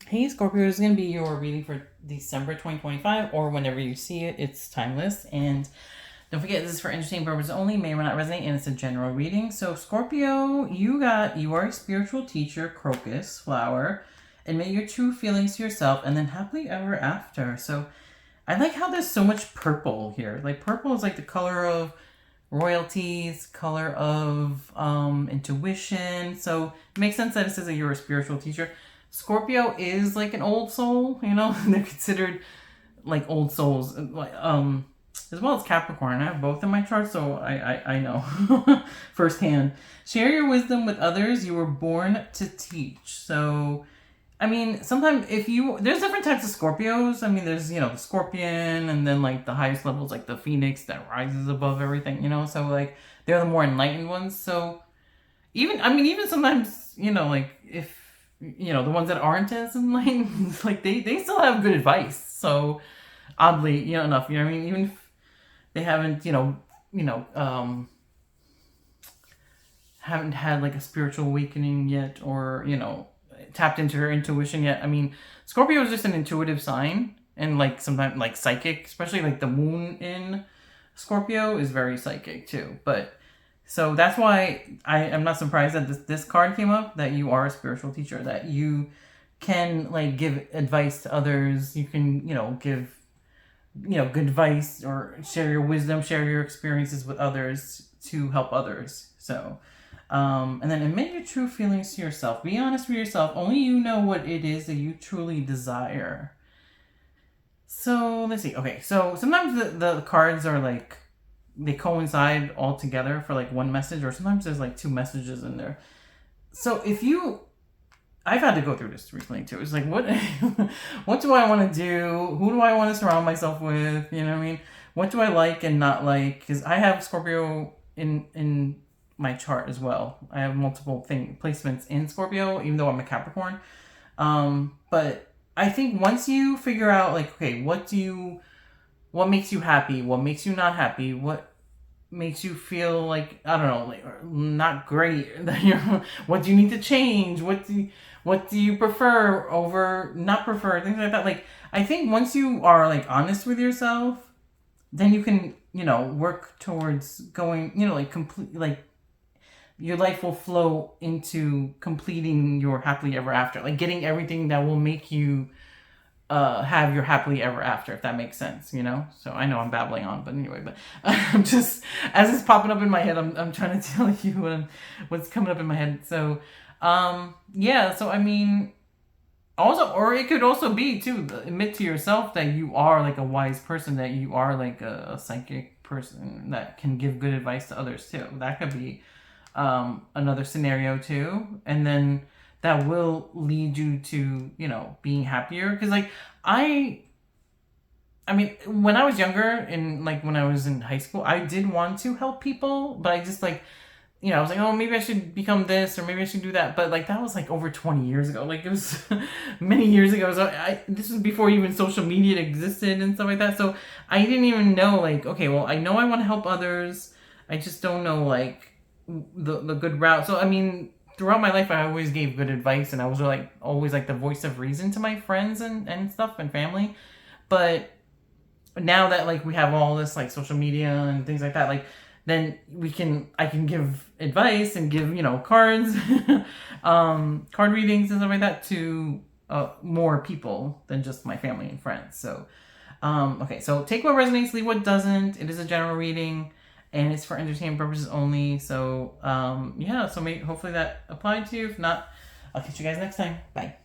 Hey Scorpio, is going to be your reading for December 2025 or whenever you see it. It's timeless. And don't forget, this is for entertainment purposes only, may or may not resonate, and it's a general reading. So Scorpio, you are a spiritual teacher, crocus, flower. Admit your true feelings to yourself and then happily ever after. So I like how there's so much purple here. Like purple is like the color of royalties, color of intuition. So it makes sense that it says that you're a spiritual teacher. Scorpio is like an old soul, you know. They're considered like old souls, like as well as Capricorn. I have both in my chart, so I know firsthand. Share your wisdom with others. You were born to teach. So I mean, sometimes there's different types of Scorpios. I mean, there's, the Scorpion, and then like the highest levels, like the Phoenix that rises above everything, So like they're the more enlightened ones. So even sometimes, like if, the ones that aren't as enlightened, like they still have good advice. So oddly, enough, what I mean? Even if they haven't, haven't had like a spiritual awakening yet, or, tapped into her intuition yet. I mean, Scorpio is just an intuitive sign, and like sometimes like psychic, especially like the moon in Scorpio is very psychic too. But so that's why I am not surprised that this card came up, that you are a spiritual teacher, that you can like give advice to others. You can, give, good advice, or share your wisdom, share your experiences with others to help others. So and then admit your true feelings to yourself. Be honest with yourself. Only you know what it is that you truly desire. So let's see. Okay, so sometimes the cards are like, they coincide all together for like one message, or sometimes there's like two messages in there. So I've had to go through this recently too. It's like, what do I want to do? Who do I want to surround myself with? You know what I mean? What do I like and not like? Because I have Scorpio in my chart as well. I have multiple placements in Scorpio, even though I'm a Capricorn. But I think once you figure out, like, okay, what makes you happy? What makes you not happy? What makes you feel like, I don't know, like not great? What do you need to change? What do you prefer over not prefer? Things like that. Like, I think once you are like honest with yourself, then you can, work towards going, like complete, like your life will flow into completing your happily ever after, like getting everything that will make you have your happily ever after, if that makes sense, So I know I'm babbling on, but anyway, but I'm just, as it's popping up in my head, I'm trying to tell you what's coming up in my head. So, yeah, so I mean, also, or it could also be too, admit to yourself that you are like a wise person, that you are like a psychic person that can give good advice to others too. That could be another scenario too. And then that will lead you to, being happier. Because like I mean, when I was younger, and like when I was in high school, I did want to help people, but I just like, I was like, oh, maybe I should become this, or maybe I should do that. But like that was like over 20 years ago. Like it was many years ago. So this was before even social media existed and stuff like that. So I didn't even know, like, okay, well, I know I want to help others. I just don't know like the good route. So I mean, throughout my life, I always gave good advice, and I was like always like the voice of reason to my friends and stuff and family. But now that like we have all this like social media and things like that, like then I can give advice and give, cards, card readings and stuff like that to more people than just my family and friends. So, okay, so take what resonates, leave what doesn't. It is a general reading, and it's for entertainment purposes only. So, yeah, so hopefully that applied to you. If not, I'll catch you guys next time. Bye.